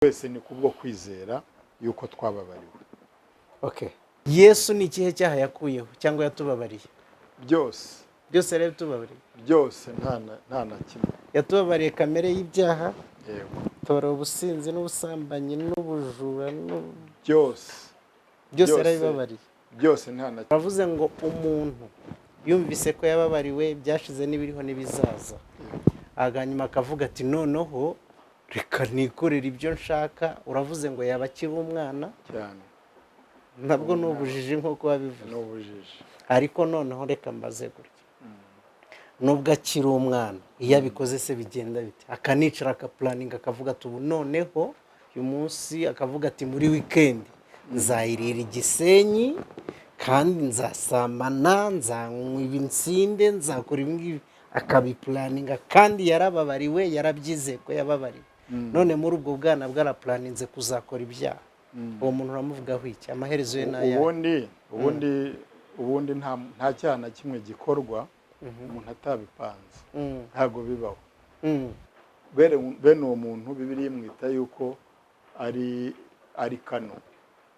wese ni kubwo kwizera yuko twababariwe. Okay. Yesu ni ikihe cyaha yakuyeho cyangwa yatubabariye? Byose rero tubabariye. Byose nta na kimwe. Yatubabariye kamere y'ibyaha. Yego. Tora ubusinzi n'ubusambanyi n'ubujura byose yarabibabariye. Byose nta na kimwe. Bavuze ngo umuntu yumvise ko yababariwe byashize n'ibiriho n'ibizaza. Aganyuma akavuga ati noneho reka nikorera ibyo nshaka. Uravuze ngo yaba akiri umwana cyane. Ntabwo n'ubujiji nk'uko wabivuze. N'ubujiji. Ariko noneho reka mbaze gutya. Nubwo akiri umwana iyo abikoze se bigenda bite? Akanicara akaplaninga akavuga ati ubu noneho uyu munsi akavuga ati muri weekend nzayirira Igisenyi kandi nzasamana nzanywa ibinsinde nzakora ibingibi akabiplaninga kandi yarababariwe yarabyize ko yababariwe. None muri ubwo bwana bwaraplaninze kuzakora ibyaha. Uwo muntu uramuvugaho iki? Amaherezo ye naya ubundi nta cyaha na kimwe gikorwa umuntu atabipanze. Ntago bibaho. Bene uwo muntu Bibiliya imwita yuko ari kano.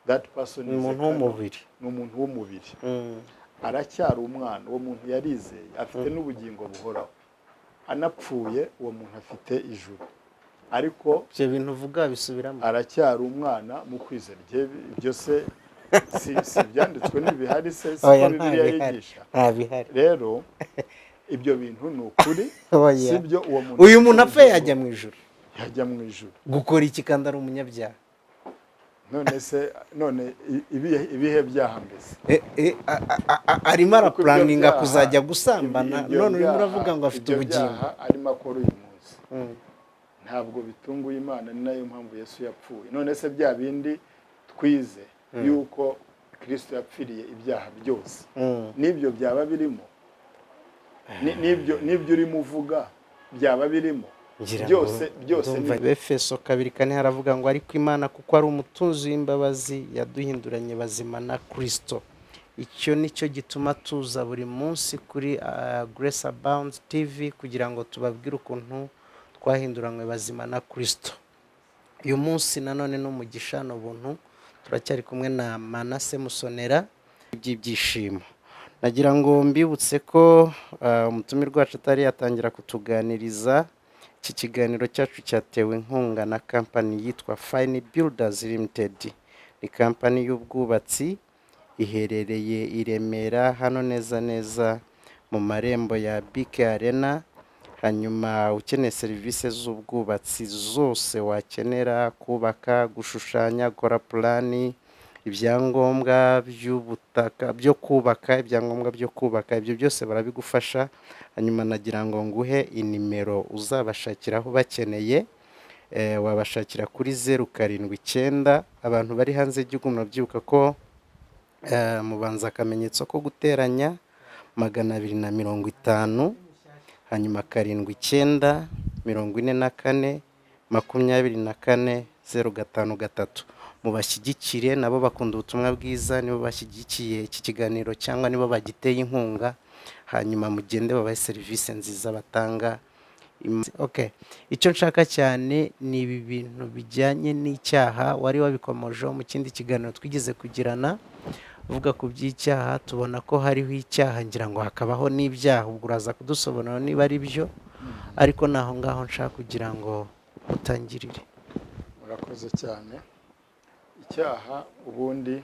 That person is umuntu w'umubiri. Ni umuntu w'umubiri. Aracyari umwana. Uwo muntu yarizeye afite n'ubugingo buhoraho. Anapfuye uwo muntu afite ijuru. Ariko ibyo bintu uvuga bisubiramo. Aracyari umwana mu kwizera. Ibyo se si byanditswe n'ibihari se ko Bibiliya yigisha. Ntabihari. Rero ibyo bintu ni ukuri. Sibyo uyu muntu apfe yajya mu ijuru. Yajya mu ijuru. Gukora iki kandi ari umunyabyaha? None ibihe byaha mbese. Arimo araplaninga kuzajya gusambana none urimo uravuga ngo afite ubugingo. Arimo akora uyu munsi. Ntabwo bitunguye Imana, ni nayo mpamvu Yesu yapfuye. None se bya bindi twize yuko Kristo yapfiriye ibyaha byose. Nibyo byaba birimo. Nibyo urimo uvuga byaba birimo. Byose ni Efeso 2:4 haravuga ngo ariko Imana kuko ari umutunzi w'imbabazi yaduhinduranye bazima na Kristo. Icyo nicyo gituma tuza buri munsi kuri Grace Abound TV kugira ngo tubabwire ukuntu twahinduranywe bazima na Kristo. Uyu munsi nanone n'umugisha n'ubuntu turacyari kumwe na Manase Musonera by'ibyishimo. Nagira ngo mbibutse ko umutumirwa wacu atari yatangira kutuganiriza. Iki kiganiro cyacu cyatewe inkunga na company yitwa Fine Builders Limited. Ni company y'ubwubatsi iherereye i Remera hano neza mu marembo ya BK Arena. Hanyuma ukeneye serivisi z'ubwubatsi zose wakenera, kubaka, gushushanya, gukora plani, ibyangombwa by'ubutaka byo kubaka, ibyangombwa byo kubaka, ibyo byose barabigufasha. Hanyuma nagira ngo nguhe inimero uzabashakiraho bakeneye. Wabashakira kuri 079. Abantu bari hanze y'igihugu murabyibuka ko mubanza akamenyetso ko guteranya 250 hanyuma 79 44 24 053. Mubashyigikire, nabo bakunda ubutumwa bwiza, nibo bashyigikiye iki kiganiro cyangwa nibo bagiteye inkunga. Hanyuma mugende babahe serivisi nziza batanga. Okay. Icyo nshaka cyane ni ibi bintu bijyanye n'icyaha wari wabikomojeho mu kindi kiganiro twigeze kugirana. Uvuga ku by'icyaha tubona ko hariho icyaha ngira ngo hakabaho n'ibyaha. Ubwo uraza kudusobanura niba ari byo. Ariko naho ngaho nshaka kugira ngo utangirire. Murakoze cyane. Icyaha ubundi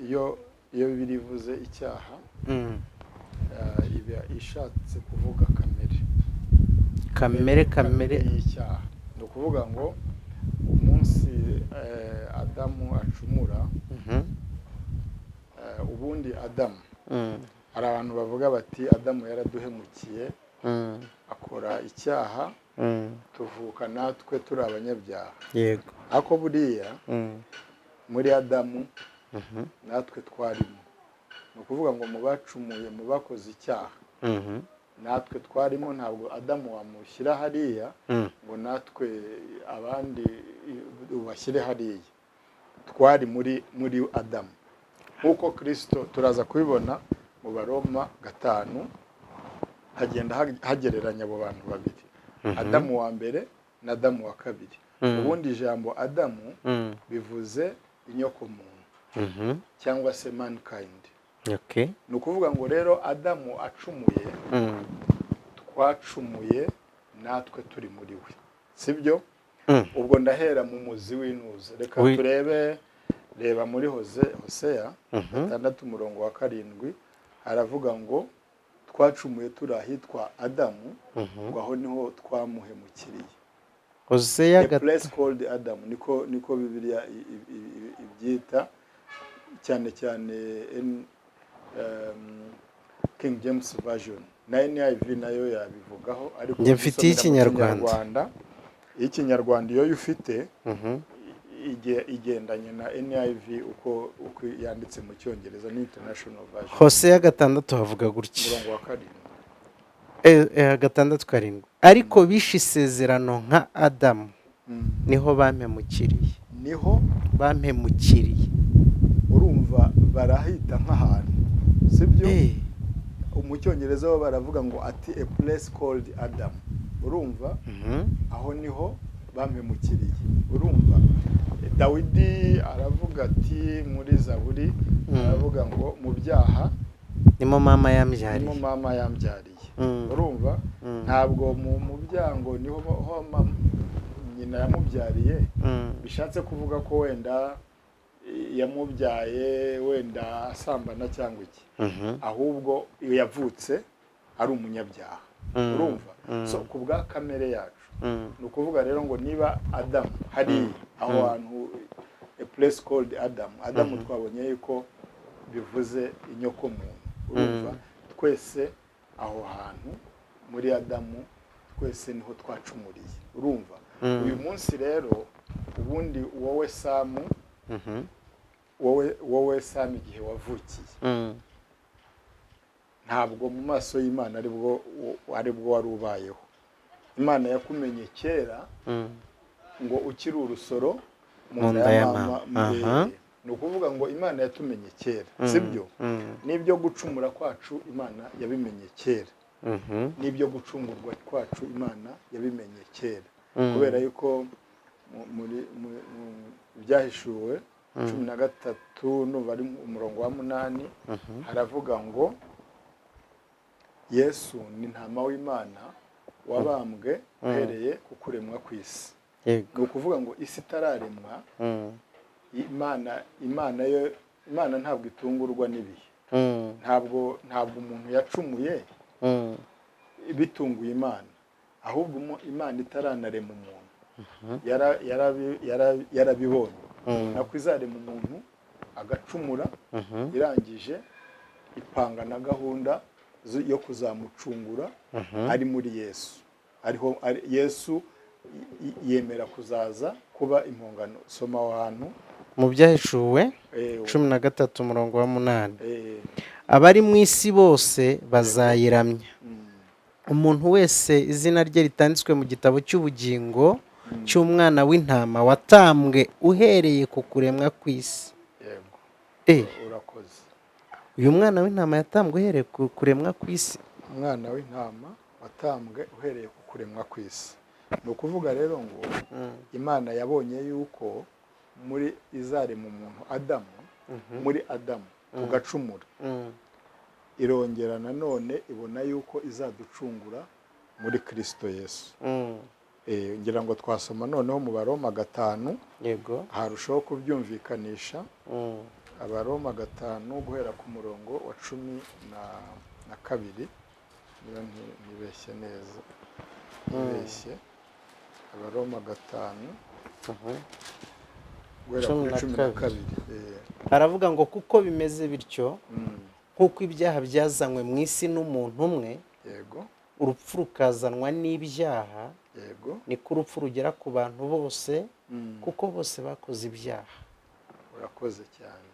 iyo birivuze icyaha iba ishatse kuvuga kamere y'icyaha. Ni ukuvuga ngo umunsi Adamu acumura ubundi Adamu hari abantu bavuga bati Adamu yaraduhemukiye akora icyaha tuvuka natwe turi abanyabyaha. Yego. Ako buriya muri Adamu natwe twarimo. Ni ukuvuga ngo mu bacumuye mu bakoze icyaha natwe twarimo. Ntabwo Adamu wamushyira hariya ngo natwe abandi ubashyire hariya. Twari muri Adamu. Nk'uko Kristo turaza kubibona mu Baroma 5 hagenda hagereranya abo bantu babiri. Adamu wa mbere na Adamu wa kabiri. ubundi ijambo adamu bivuze inyokomuntu cyangwa se mankind. Ni ukuvuga ngo rero adamu acumuye, twacumuye natwe turi muri we, sibyo? Ubwo ndahera mu muzi w'intuza. Reka reba muri Hoseya 6:7 haravuga ngo twacumuye turi ahitwa Adamu, ngo aho niho twamuhemukiriye. Hoseya a place called Adam, niko Bibiliya ibyita, cyane cyane King James version. Na NIV nayo yabivugaho, ariko mfite ikinyarwanda. Ikinyarwanda iyo ufite igendanye na NIV uko yanditse mu Cyongereza ni International Version. Hoseya 6 havuga gutya. Murongo wa 7. 6:7. Ariko bishe isezerano nka Adamu, niho bampemukiriye. Urumva barahita nk'ahantu, sibyo? Mu Cyongereza bo baravuga ngo ati a place called Adam. Urumva? Aho niho bampemukiriye. Urumva? Dawidi aravuga ati muri Zaburi, aravuga ngo mu byaha nimo mama yambyariye. Urumva? Ntabwo mu byango niho nyina yamubyariye, bishatse kuvuga ko wenda yamubyaye wenda asambana cyangwa iki, ahubwo iyo yavutse ari umunyabyaha. Urumva? So ku bwa kamere yacu ni ukuvuga rero ngo niba Adamu hari aho hantu a place called Adamu twabonye yuko bivuze inyokomuntu. Urumva? Twese aho hantu muri Adamu twese niho twacumuriye. Urumva? Uyu munsi rero ubundi wowe Samu igihe wavukiye, ntabwo mu maso y'Imana aribwo wari ubayeho. Imana yakumenye kera ngo ukiri urusoro mu nda ya mama. Ni ukuvuga ngo Imana yatumenye kera, sibyo? N'ibyo gucumura kwacu Imana yabimenye kera, n'ibyo gucungurwa kwacu Imana yabimenye kera, kubera yuko muri byahishuwe 13 numva ari umurongo wa 8 haravuga ngo Yesu ni ntama w'Imana wabambwe uhereye ku kuremwa kw'isi. Ni ukuvuga ngo isi itararemwa, Imana ntabwo itungurwa n'ibihe. Ntabwo umuntu yacumuye bitunguye Imana, ahubwo Imana itaranarema umuntu yarabibonye nako izarema umuntu agacumura, irangije ipanga na gahunda yo kuzamucungura ari muri Yesu. Ariho Yesu yemera kuzaza kuba impongano. Soma ahantu mu byahishuwe 13:8. Abari mu isi bose bazayiramya, umuntu wese izina rye ritanditswe mu gitabo cy'ubugingo cy'umwana w'intama watambwe uhereye ku kuremwa kw'isi. Urakoze. Uyu mwana w'intama yatambwe uhereye ku kuremwa kw'isi. Umwana w'intama watambwe uhereye ku kuremwa kw'isi. Ni ukuvuga rero ngo Imana yabonye yuko muri izarema umuntu Adamu, muri Adamu tugacumura, irongera nanone ibona yuko izaducungura muri Kristo Yesu. Ngira ngo twasoma noneho mu Baroma 5, harushaho kubyumvikanisha. Abaroma 5 guhera ku murongo wa 12, niba ntibeshye neza, Abaroma 5 guhera ku 12. Aravuga ngo kuko bimeze bityo, nk'uko ibyaha byazanywe mu isi n'umuntu umwe, urupfu rukazanwa n'ibyaha, niko urupfu rugera ku bantu bose, kuko bose bakoze ibyaha. Urakoze cyane.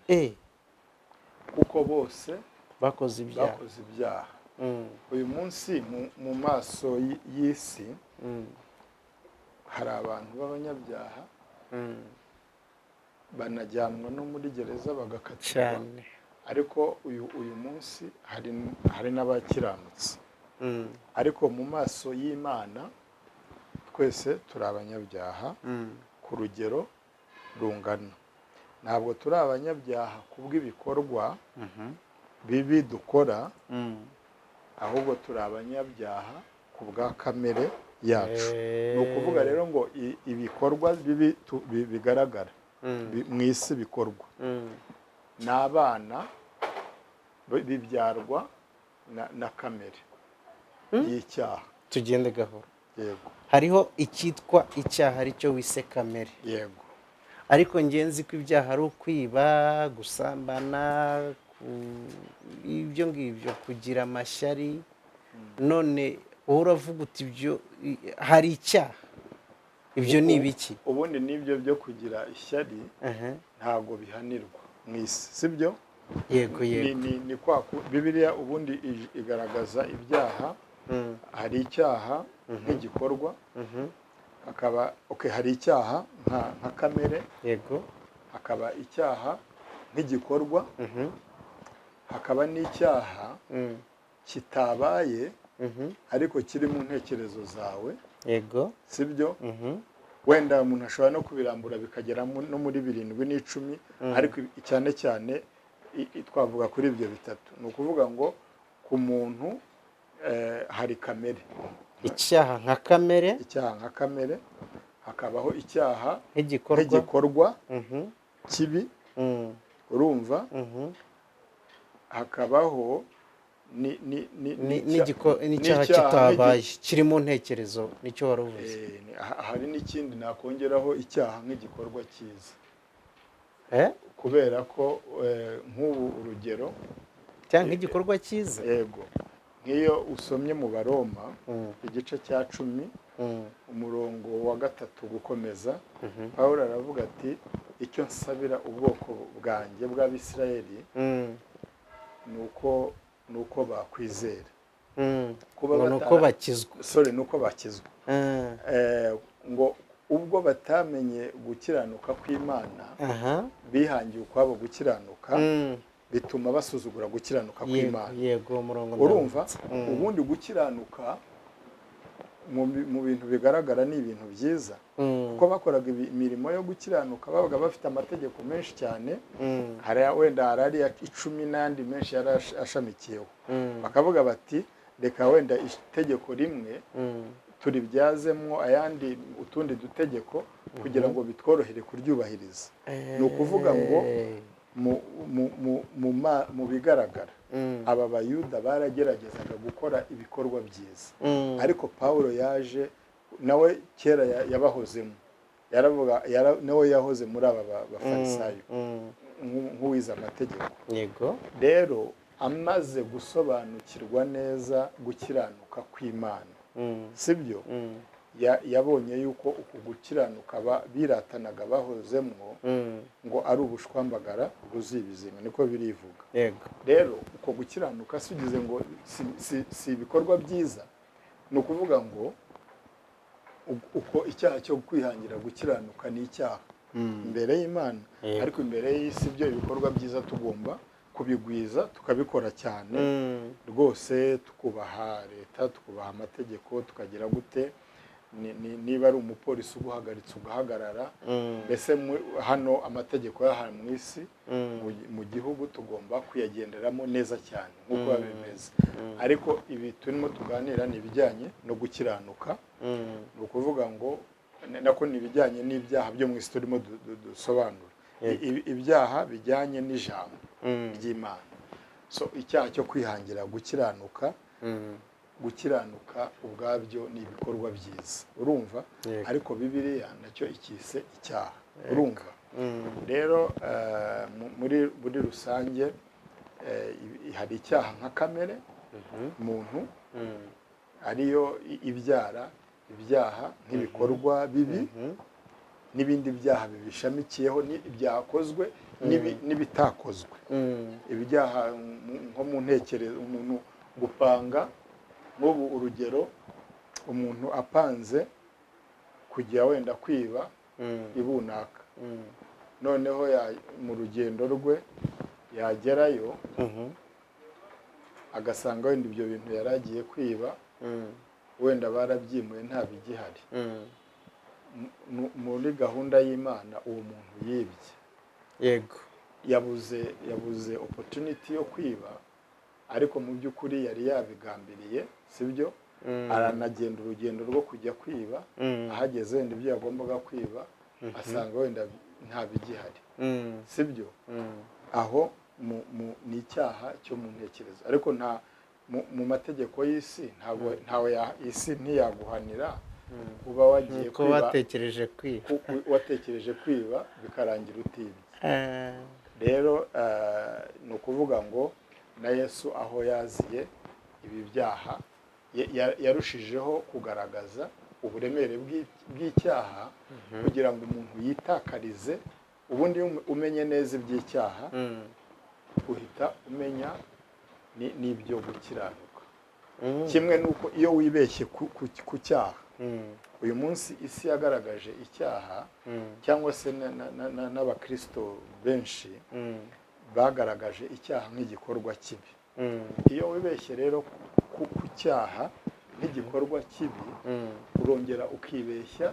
Kuko bose bakoze ibyaha. Uyu munsi mu maso y'isi hari abantu b'abanyabyaha banajyanwa no muri gereza bagakatirwa, ariko uyu munsi hari n'abakiranutse. Ariko mu maso y'Imana twese turi abanyabyaha ku rugero rungana. Ntabwo turi abanyabyaha kubw'ibikorwa bibi dukora, ahubwo turi abanyabyaha ku bwa kamere yacu. Ni ukuvuga rero ngo ibikorwa bibi bigaragara mu isi bikorwa n'abana bibyarwa na kamere y'icyaha. tugende gahoro. Yego. Hariho icyitwa icyaha aricyo wise kamere. Yego. Ariko ngenzi ko ibyaha ari ukwiba, gusambana, ibyo ngibyo, kugira amashyari. None wowe uravuga uti ibyo hari icyaha, ibyo ni ibiki? Ubundi n'ibyo byo kugira ishyari ntabwo bihanirwa mu isi, sibyo? Yego yego. Ni kwa Bibiliya ubundi igaragaza ibyaha. Hari icyaha nk'igikorwa, hakaba hari icyaha nka kamere. Yego. Hakaba icyaha nk'igikorwa, hakaba n'icyaha kitabaye ariko kiri mu ntekerezo zawe. Yego. Sibyo? Wenda umuntu ashobora no kubirambura bikagera no muri 7 n'icumi, ariko cyane cyane twavuga kuri ibyo bitatu. Ni ukuvuga ngo ku muntu hari kamere. Icyaha nka kamere. Icyaha nka kamere. Hakabaho icyaha nk'igikorwa kibi. Urumva? Hakabaho n'icyaha kitabaye kiri mu ntekerezo, nicyo wari uvuze. Hari n'ikindi nakongeraho, icyaha nk'igikorwa cyiza. Kubera ko nk'ubu urugero cyangwa nk'igikorwa cyiza. Yego. Nk'iyo usomye mu Baroma igice cya 10 umurongo wa 3 gukomeza, Pawulo aravuga ati icyo nsabira ubwoko bwanjye bw'Abisirayeli nuko bakwizera. Nuko bakizwa. Nuko bakizwa. Ngo ubwo batamenye gukiranuka kw'Imana, bihangiye ukwabo gukiranuka, bituma basuzugura gukiranuka kw'Imana. Yego, umurongo. Urumva? Ubundi gukiranuka mu bintu bigaragara ni ibintu byiza, kuko bakoraga imirimo yo gukiranuka babaga bafite amategeko menshi cyane. Hari wenda harari 10 n'andi menshi yari ashamikiyeho. Bakavuga bati reka wenda itegeko rimwe turibyazemo ayandi utundi dutegeko kugira ngo bitworohere kuryubahiriza. Ni ukuvuga ngo mu bigaragara aba bayuda barageragezaga gukora ibikorwa byiza, ariko Pawulo yaje nawe kera yabahozemo. Yaravuga nawe yahoze muri aba bafarisayo nk'uwize amategeko. Yego. Rero amaze gusobanukirwa neza gukiranuka kw'Imana, sibyo? Yabonye yuko uku gukiranuka biratanaga bahozemo ngo ari ubushwambagara bwuzibizima, niko birivuga. Yego. Rero uko gukiranuka sigize ngo si ibikorwa byiza. Ni ukuvuga ngo uko icyaha cyo kwihangira gukiranuka ni icyaha imbere y'Imana, ariko imbere y'isi byo ibikorwa byiza tugomba kubigwiza, tukabikora cyane rwose, tukubaha leta, tukubaha amategeko, tukagira gute. Niba ari umupolisi uguhagaritse ugahagarara. Mbese hano amategeko y'ahantu mu isi mu gihugu tugomba kuyagenderamo neza cyane nk'uko bimeze. Ariko ibi turimo tuganira ni ibijyanye no gukiranuka. Ni ukuvuga ngo nako ni ibijyanye n'ibyaha byo mu isi turimo dusobanura, ibyaha bijyanye n'ijambo ry'Imana. Icyaha cyo kwihangira gukiranuka, gukiranuka ubwabyo ni ibikorwa byiza. Urumva? Ariko Bibiliya nacyo ikise icyaha. Urumva? Rero muri rusange hari icyaha nka kamere muntu, ariyo ibyara ibyaha nk'ibikorwa bibi n'ibindi byaha bibishamikiyeho, ibyakozwe n'ibitakozwe. Ibyaha nko mu ntekerezo, umuntu gupanga. Nk'ubu urugero, umuntu apanze kujya wenda kwiba ibunaka, noneho mu rugendo rwe yagerayo agasanga wenda ibyo bintu yari agiye kwiba wenda barabyimuye nta bigihari. Muri gahunda y'Imana uwo muntu yibye, yego, yabuze opportunity yo kwiba, ariko mu by'ukuri yari yabigambiriye, sibyo? Aranagenda urugendo rwo kujya kwiba, ahageze wenda ibyo yagombaga kwiba asanga wenda nta bigihari, sibyo? Aho ni icyaha cyo mu ntekerezo, ariko nta mu mategeko y'isi ntawe isi ntiyaguhanira uba wagiye kwiba, watekereje kwiba bikarangira utibye. Rero ni ukuvuga ngo na Yesu aho yaziye ibi byaha yarushijeho kugaragaza uburemere bw'icyaha kugira ngo umuntu yitakarize. Ubundi umenye neza iby'icyaha uhita umenya n'ibyo gukiranuka. Kimwe nuko iyo wibeshye ku cyaha, uyu munsi isi yagaragaje icyaha, cyangwa se n'abakristo benshi bagaragaje icyaha nk'igikorwa kibi. Iyo wibeshye rero ku cyaha nk'igikorwa kibi, urongera ukibeshya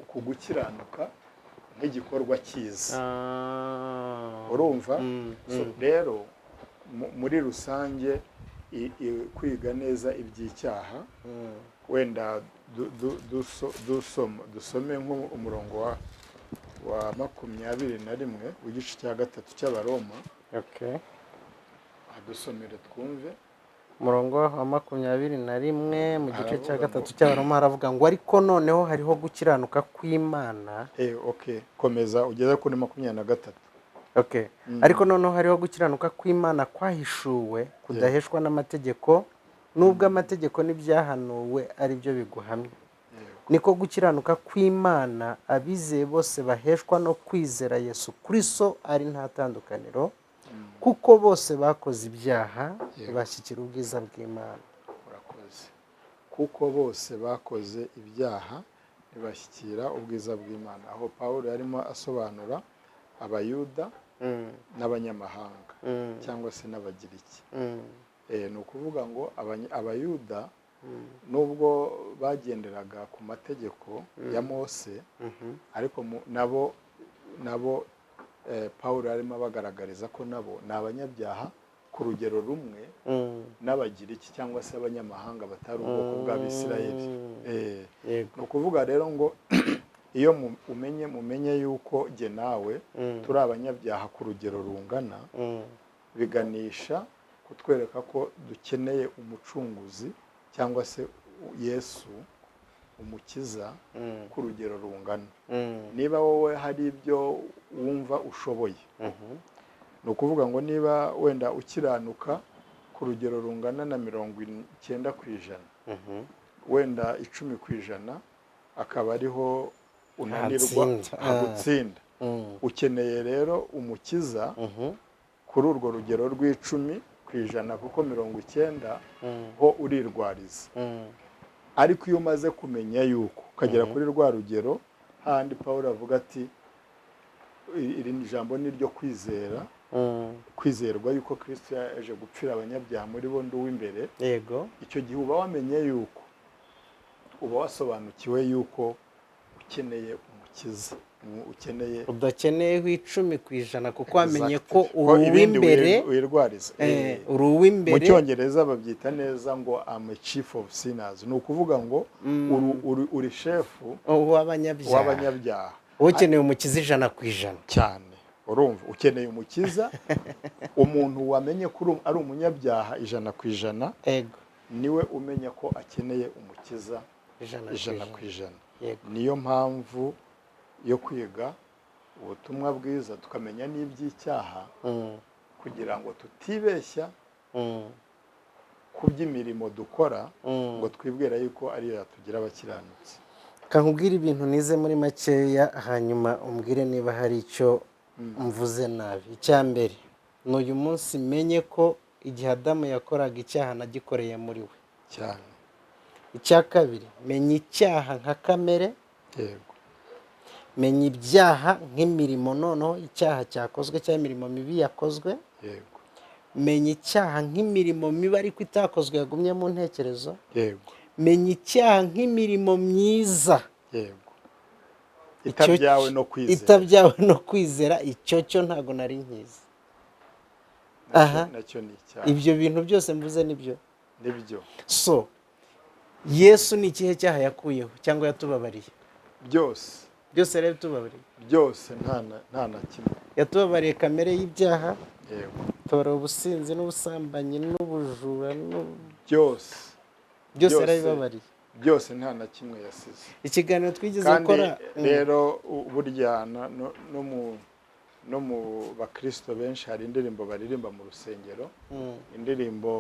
ku gukiranuka nk'igikorwa cyiza. Urumva? Rero muri rusange kwiga neza iby'icyaha, wenda dusome nk'umurongo wa 21 w'igice cya 3 cy'Abaroma. Dusomere twumve. Umurongo wa 21 mu gice cya 3 cy'Abaroma haravuga ngo ariko noneho hariho gukiranuka kw'Imana. Komeza ugeze kuri 23. Ariko noneho hariho gukiranuka kw'Imana kwahishuwe kudaheshwa n'amategeko, nubwo amategeko n'ibyahanuwe ari byo biguhamya. Niko gukiranuka kw'Imana abizeye bose baheshwa no kwizera Yesu Kristo ari nta tandukaniro, kuko bose bakoze ibyaha bashyikira ubwiza bw'Imana. Urakoze. Kuko bose bakoze ibyaha ntibashyikira ubwiza bw'Imana. Aho Pawulo yarimo asobanura abayuda n'abanyamahanga cyangwa se n'abagiriki. Ni ukuvuga ngo abayuda nubwo bagenderaga ku mategeko ya Mose, ariko nabo Pawulo arimo bagaragariza ko nabo ni abanyabyaha ku rugero rumwe n'abagiriki cyangwa se abanyamahanga batari ubwoko bw'Abisirayeli. Ni ukuvuga rero ngo iyo mumenye yuko jye nawe turi abanyabyaha ku rugero rungana, biganisha kutwereka ko dukeneye umucunguzi cyangwa se Yesu umukiza ku rugero rungana. Niba wowe hari ibyo wumva ushoboye, ni ukuvuga ngo niba wenda ukiranuka ku rugero rungana na 90%, wenda 10% akaba ariho unanirwa gutsinda, ukeneye rero umukiza kuri urwo rugero rw'10%, kuko 90% ho urirwariza. Ariko iyo umaze kumenya yuko ukagera kuri rwa rugero handi Pawulo avuga ati iri jambo ni ryo kwizera, kwizerwa yuko Kristo yaje gupfira abanyabyaha muri bo ndi uw'imbere. Icyo gihe uba wamenye yuko, uba wasobanukiwe yuko ukeneye umukiza, udakeneye 10% kuko wamenye ko uw'imbere wirwariza. Uw'imbere mu Cyongereza babyita neza ngo am a chief of sinners. Ni ukuvuga ngo uri shefu w'abanyabyaha. Ukeneye umukiza 100% cyane. Urumva ukeneye umukiza, umuntu wamenye ko ari umunyabyaha 100%, niwe umenya ko akeneye umukiza 100%. Niyo mpamvu yo kwiga ubutumwa bwiza tukamenya n'iby'icyaha, kugira ngo tutibeshya ku by'imirimo dukora ngo twibwira yuko ari yatugira abakiranutsi. Kankubwira ibintu nize muri makeya, hanyuma umbwire niba hari icyo mvuze nabi. Icyambere n'uyu munsi menye ko igihe Adamu yakoraga icyaha nagikoreye muri we cyane. Icya kabiri, menya icyaha nka kamere. Menya ibyaha nk'imirimo, noneho icyaha cyakozwe cyangwa imirimo mibi yakozwe. Menya icyaha nk'imirimo mibi ariko itakozwe yagumye mu ntekerezo. menya icyaha nk'imirimo myiza yego itabyawe no kwizera itabyawe no kwizera, icyo cyo ntabwo nari nkizi. aha nacyo ni icyaha. ibyo bintu byose mvuze nibyo. So Yesu ni ikihe cyaha yakuyeho cyangwa yatubabariye? byose yari yatubabariye byose, nta na kimwe. Yatubabariye kamere y'ibyaha, yego, tubara ubusinzi n'ubusambanyi n'ubujura byose yarabibabariye. byose nta na kimwe yasize. Ikiganiro twigeze kandi gukora rero burya no mu bakristo benshi hari indirimbo baririmba mu rusengero, indirimbo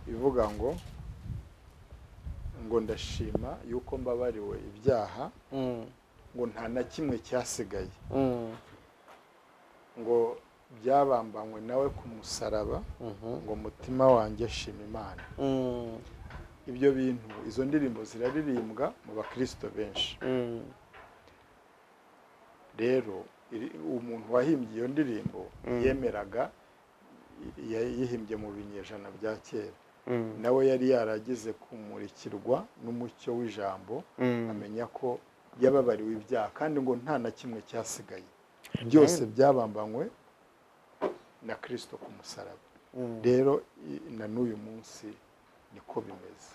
ivuga ngo ndashima yuko mbabariwe ibyaha, ngo nta na kimwe cyasigaye, ngo byabambanywe nawe ku musaraba, ngo umutima wanjye shima Imana. Ibyo bintu, izo ndirimbo ziraririmbwa mu bakristo benshi. Rero umuntu wahimbye iyo ndirimbo yemeraga, yayihimbye mu binyejana bya kera, nawe yari yaragize kumurikirwa n'umucyo w'ijambo, amenya ko yababariwe ibyaha kandi ngo nta na kimwe cyasigaye, byose byabambanywe na Kristo ku musaraba. Rero na n'uyu munsi niko bimeze.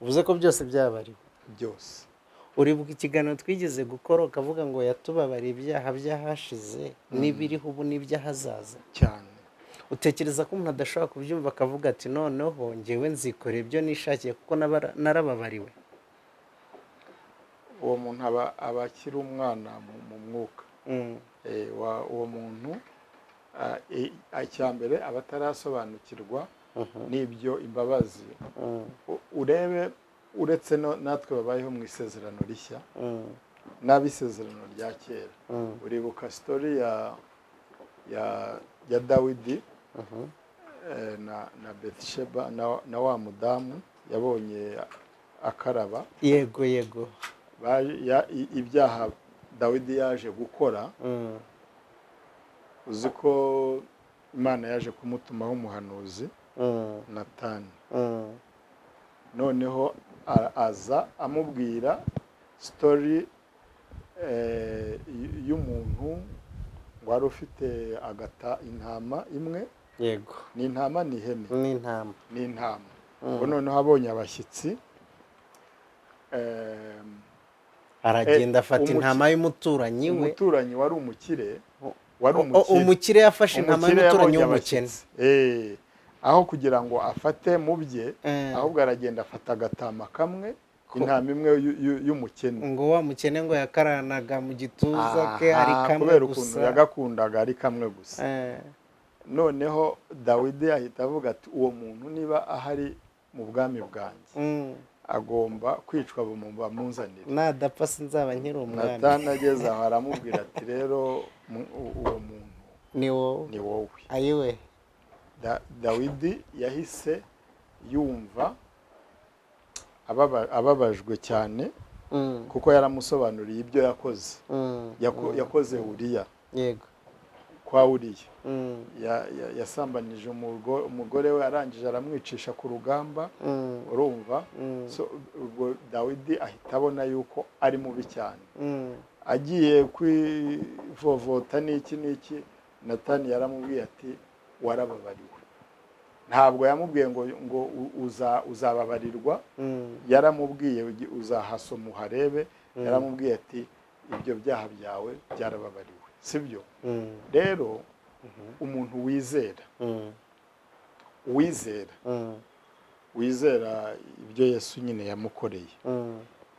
uvuze ko byose byabariwe? byose. Uribuka ikiganiro twigeze gukora ukavuga ngo yatubabariye ibyaha by'ahashize n'ibiriho ubu n'iby'ahazaza cyane. Utekereza ko umuntu adashobora kubyumva akavuga ati noneho ngewe nzikorera ibyo nishakiye kuko narababariwe? Uwo muntu aba akiri umwana mu mwuka. Uwo muntu icyambere aba atarasobanukirwa n'ibyo imbabazi. Uretse natwe babayeho mu isezerano rishya n'ab'isezerano rya kera. Uribuka sitori ya Dawidi na Betisheba na wa mudamu yabonye akaraba. Yego. Ibyaha Dawidi yaje gukora, uzi ko Imana yaje kumutumaho umuhanuzi Natani. Noneho aza amubwira sitori y'umuntu wari ufite intama imwe. Yego. Ni intama ni ihene? Ni intama. Noneho abonye abashyitsi, aragenda afata intama y'umuturanyi we. Umuturanyi wari umukire. Umukire yafashe intama y'umuturanyi w'umukene. Aho kugira ngo afate mu bye, ahubwo aragenda afata agatama kamwe, intama imwe y'umukene. Ngo wa mukene ngo yakaranaga mu gituza ke ari kamwe gusa. Kubera ukuntu yagakundaga ari kamwe gusa. Noneho Dawidi ahita avuga ati uwo muntu niba ahari mu bwami bwanjye agomba kwicwa bamunzanire. Nadapfa sinzaba nkiri umwami. Natani ageze aho aramubwira ati rero uwo muntu ni wowe. Ayiwe. Dawidi yahise yumva ababajwe cyane, kuko yaramusobanuriye ibyo yakoze. Yakoze Uriya. Yego. Kwa Uriya yasambanije umugore we, arangije aramwicisha ku rugamba. Urumva? Ubwo Dawidi ahita abona yuko ari mubi cyane. Agiye kwivovota n'iki Natani yaramubwiye ati warababariwe. Ntabwo yamubwiye ngo uzababarirwa, yaramubwiye uzahasoma uharebe. Yaramubwiye ati ibyo byaha byawe byarababariwe, sibyo? Rero umuntu wizera ibyo Yesu nyine yamukoreye,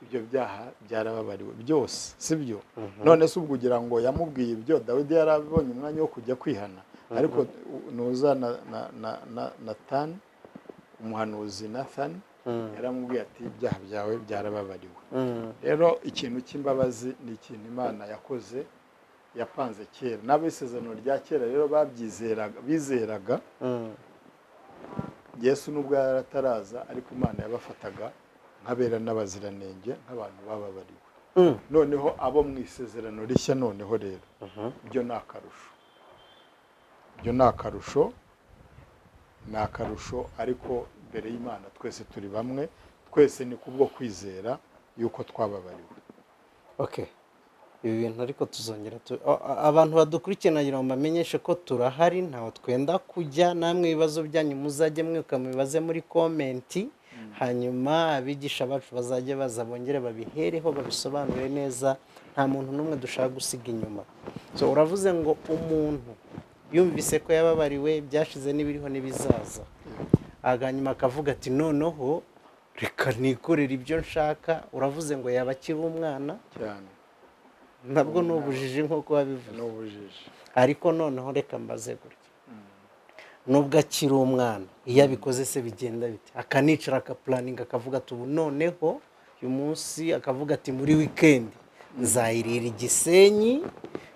ibyo byaha byarababariwe byose, sibyo? None se ubwo ugira ngo yamubwiye ibyo Dawidi yarabonye umwanya wo kujya kwihana? Ariko nuza Natani, umuhanuzi Nathani, yaramubwiye ati ibyaha byawe byarababariwe. Rero ikintu cy'imbabazi ni ikintu Imana yakoze, yapanze kera. N'ab'isezerano rya kera rero bizeraga Yesu nubwo yarataraza, ariko Imana yabafataga nk'abera n'abaziranenge, nk'abantu bababariwe. Noneho abo mu isezerano rishya noneho rero byo ni akarusho. Ni akarusho, ariko imbere y'Imana twese turi bamwe, twese ni kubwo kwizera yuko twababariwe. Okay. Ibi bintu ariko tuzongera abantu badukurikiye nagira ngo bamenyeshe ko turahari, ntaho twenda kujya. Namwe ibibazo byanyu muzajye mwibuka mubibaze muri komenti, hanyuma abigisha bacu bazajye baza bongere babihereho babisobanure neza. Nta muntu n'umwe dushaka gusiga inyuma. So uravuze ngo umuntu yumvise ko yababariwe, byashize n'ibiriho n'ibizaza, hanyuma akavuga ati noneho reka nikorera ibyo nshaka. Uravuze ngo yaba akiri umwana cyane, ntabwo n'ubujiji nk'uko wabivuze, n'ubujiji. ariko noneho reka mbaze gutya, nubwo akiri umwana iyo abikoze se bigenda bite? Akanicara akapulaninga akavuga ati ubu noneho uyu munsi, akavuga ati muri wikendi nzayirira Igisenyi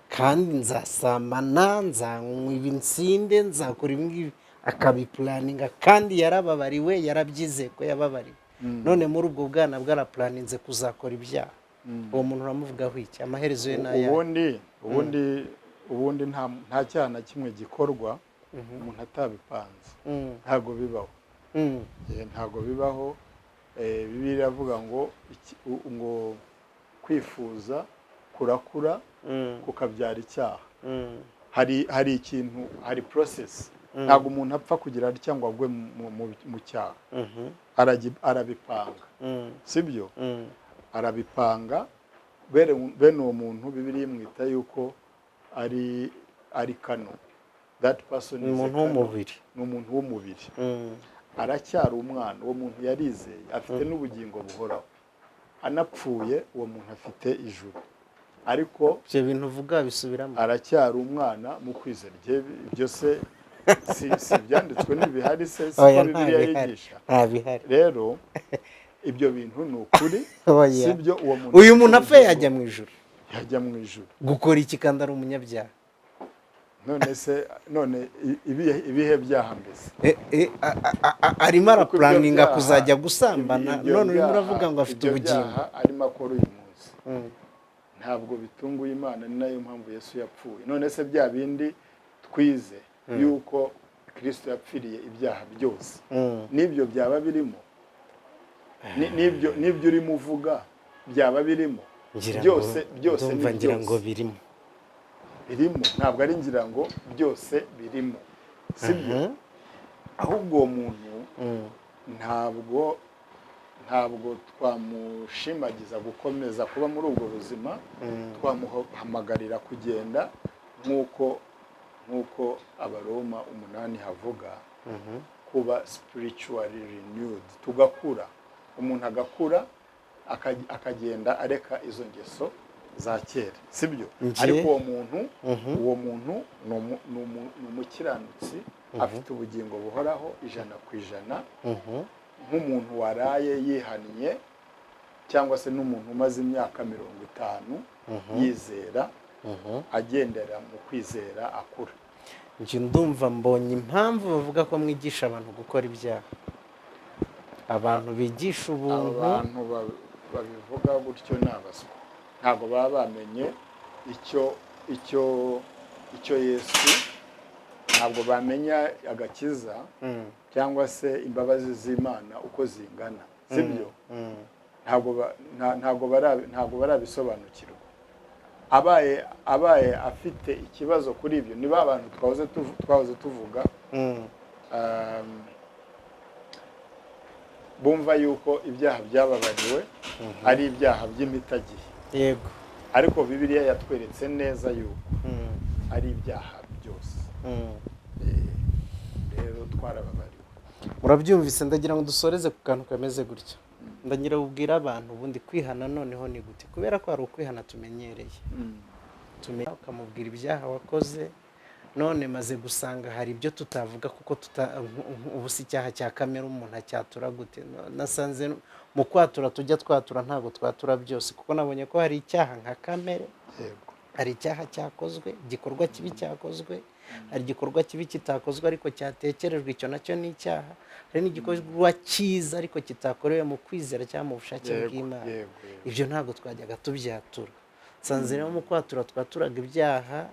kandi nzasamana, nzanywa ibinsinde, nzakora ibingibi, akabipulaninga kandi yarababariwe, yarabyizeye ko yababariwe. None muri ubwo bwana bwarapulaninze kuzakora ibyaha, uwo muntu uramuvugaho iki? Amaherezo ye n'aya? ubundi nta cyaha na kimwe gikorwa umuntu atabipanze. Ntago bibaho. Ntago bibaho. Bibiliya iravuga ngo kwifuza kurakura kukabyara icyaha. Hari ikintu, hari process. Ntago umuntu apfa kugira cyangwa agwe mu cyaha. Arabipanga, sibyo? Arabipanga. Bene uwo muntu Bibiliya imwita yuko ari kano. That person is umuntu w'umubiri. Ni umuntu w'umubiri. Aracyari umwana. Uwo muntu yarizeye, afite n'ubugingo buhoraho. Anapfuye uwo muntu afite ijuru. Ariko ibyo bintu uvuga bisubiramo. Aracyari umwana mu kwizera. Ibyo se si byanditswe n'ibihari se, siko Bibiliya yigisha. Nta bihari. Rero ibyo bintu ni ukuri, sibyo? Uyu muntu apfuye yajya mu ijuru. Yajya mu ijuru. Gukora iki kandi ari umunyabyaha? None ibihe byaha mbese? Arimo arapulaninga kuzajya gusambana, none urimo uravuga ngo afite ubugingo. Arimo akora uyu munsi ntabwo bitunguye Imana, ni nayo mpamvu Yesu yapfuye. None se bya bindi twize yuko Kristo yapfiriye ibyaha byose, n'ibyo byaba birimo? N'ibyo urimo uvuga byaba birimo? Byose ngira ngo birimo. Ntabwo ari ngira ngo byose birimo, sibyo? Ahubwo uwo muntu ntabwo twamushimagiza gukomeza kuba muri ubwo buzima. Twamuhamagarira kugenda nk'uko Abaroma 8 havuga, kuba spiritually renewed. Tugakura, umuntu agakura akagenda areka izo ngeso za kera, sibyo? Ariko uwo muntu ni umukiranutsi, afite ubugingo buhoraho 100%. Nk'umuntu waraye yihaniye, cyangwa se n'umuntu umaze imyaka 50 yizera, agendera mu kwizera, akura. Njye ndumva mbonye impamvu bavuga ko mwigisha abantu gukora ibyaha. Abantu bigisha ubuntu, abantu babivuga gutyo n'abaswa. Ntabwo baba bamenye icyo Yesu, ntabwo bamenya agakiza cyangwa se imbabazi z'Imana uko zingana, sibyo? Ntabwo barabisobanukirwa. Abaye afite ikibazo kuri ibyo, niba abantu twahoze tuvuga, bumva yuko ibyaha byababariwe ari ibyaha by'imitagihe. Yego. Ariko Bibiliya yatweretse neza yuko ari ibyaha byose. Rero twarababariwe. Murabyumvise, ndagira ngo dusoreze ku kantu kameze gutya. Ndagira ubwira abantu ubundi kwihana noneho ni gute? Kubera ko hari ukwihana tumenyereye. Tumenya ukamubwira ibyaha wakoze, none maze gusanga hari ibyo tutavuga kuko ubu si icyaha cya kamere umuntu acyatura gute? Nasanze mu kwatura tujya twatura ntabwo twatura byose, kuko nabonye ko hari icyaha nka kamere, hari icyaha cyakozwe, igikorwa kibi cyakozwe, hari igikorwa kibi kitakozwe ariko cyatekerejwe, icyo nacyo ni icyaha. Hari n'igikorwa cyiza ariko kitakorewe mu kwizera cyangwa mu bushake bw'Imana. Ibyo ntabwo twajyaga tubyatura. Nsanze rero mu kwatura twaturaga ibyaha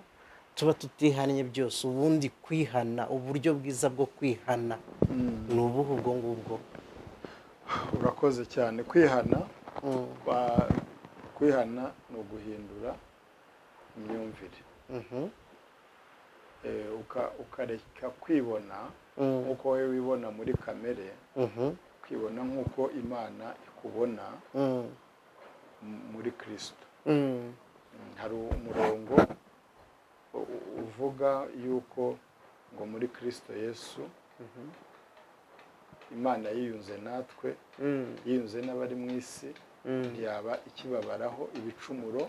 tuba tutihannye byose. Ubundi kwihana, uburyo bwiza bwo kwihana ni ubuhe ubwo ngubwo? urakoze cyane. Kwihana ni uguhindura imyumvire, ukareka kwibona nk'uko wowe wibona muri kamere, kwibona nk'uko Imana ikubona muri Kristo. Hari umurongo uvuga yuko ngo muri Kristo Yesu Imana yiyunze natwe, yiyunze n'abari mu isi, ntiyaba ikibabaraho ibicumuro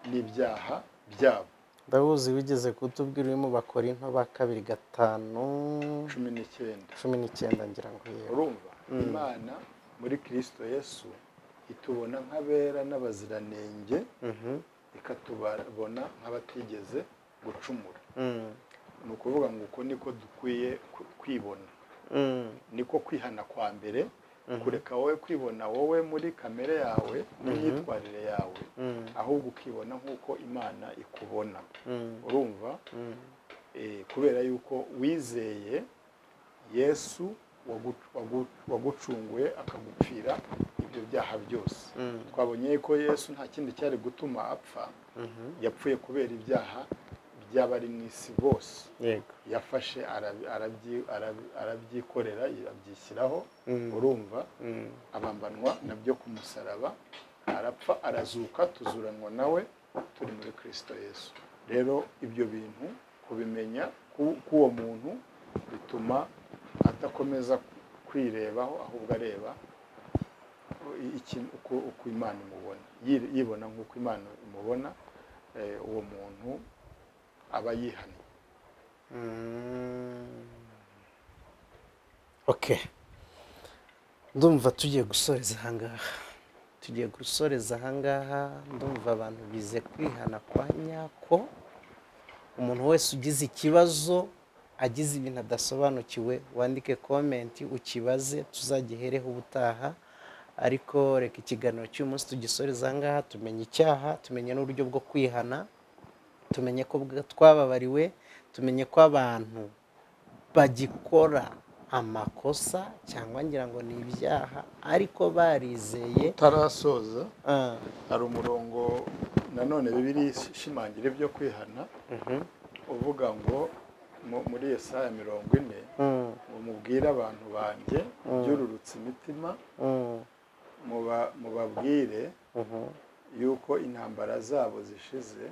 n'ibyaha byabo. ndabuzi wigeze kutubwira uri mu Bakorinto ba 2:19 ngira ngo yewe. Urumva Imana muri Kristo Yesu itubona nk'abera n'abaziranenge, ikatubona nk'abatigeze gucumura. Ni ukuvuga ngo uko niko dukwiye kwibona, niko kwihana kwa mbere, kureka wowe kwibona wowe muri kamere yawe n'imyitwarire yawe, ahubwo ukibona nk'uko Imana ikubona. Urumva kubera yuko wizeye Yesu wagucunguye akagupfira ibyo byaha byose. Twabonye ko Yesu nta kindi cyari gutuma apfa, yapfuye kubera ibyaha by'abari mu isi bose. Yafashe arabyikorera, abyishyiraho. Urumva abambanwa nabyo ku musaraba, arapfa arazuka, tuzuranwa nawe turi muri Kristo Yesu. Rero ibyo bintu kubimenya k'uwo muntu bituma adakomeza kwirebaho, ahubwo areba uko Imana imubona, yibona nk'uko Imana imubona. Uwo muntu aba yihannye. Ndumva tugiye gusoreza ahangaha, ndumva abantu bize kwihana kwa nyako. Umuntu wese ugize ikibazo, agize ibintu adasobanukiwe, wandike komenti ukibaze, tuzagihereho ubutaha. Ariko reka ikiganiro cy'umunsi tugisoreza ahangaha, tumenye icyaha, tumenye n'uburyo bwo kwihana, tumenye ko twababariwe, tumenye ko abantu bagikora amakosa cyangwa ngira ngo ni ibyaha, ariko barizeye. Tarasoza hari umurongo nanone Bibiliya ishimangira ibyo kwihana, uvuga ngo muri Yesaya 40, mubwire abantu banjye byururutse imitima, mubabwire yuko intambara zabo zishize,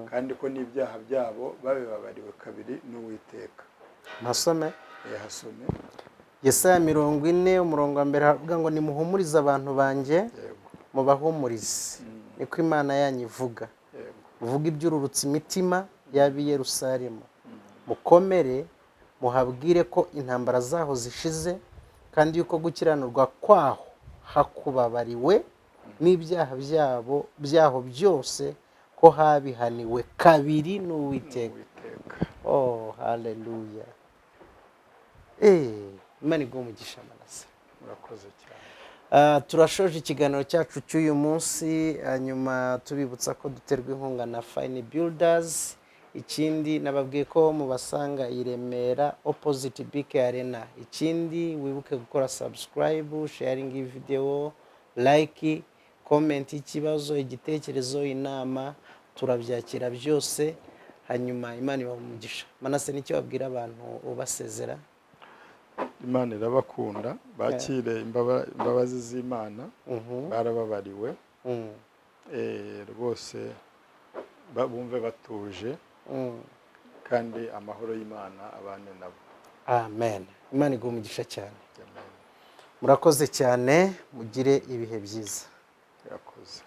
kandi ko n'ibyaha byabo babibabariwe kabiri n'Uwiteka. Nasome hasome Yesaya 40 umurongo wa mbere, havuga ngo nimuhumurize abantu banjye, mubahumurize, niko Imana yanyu ivuga. Uvuga ibyururutse imitima y'ab'i Yerusalemu, mukomere muhabwire ko intambara zaho zishize, kandi yuko gukiranurwa kwaho hakubabariwe, n'ibyaha byaho byose ko habihaniwe kabiri n'Uwiteka. Haleluya. Imana iguhe umugisha Manase. Murakoze cyane. Turashoje ikiganiro cyacu cy'uyu munsi, hanyuma tubibutsa ko duterwa inkunga na Fine Builders. Ikindi nababwiye ko mubasanga i Remera opposite BK Arena. Ikindi wibuke gukora subscribe, sharing iyi video, like, comment, ikibazo, igitekerezo, inama, turabyakira byose. Hanyuma Imana ibahe umugisha. Manase, nicyo wabwira abantu ubasezera? Imana irabakunda, bakire imbabazi z'Imana, barababariwe. Rwose bumve batuje, kandi amahoro y'Imana abane nabo. Amen. Imana iguhe umugisha cyane. Murakoze cyane, mugire ibihe byiza. Murakoze.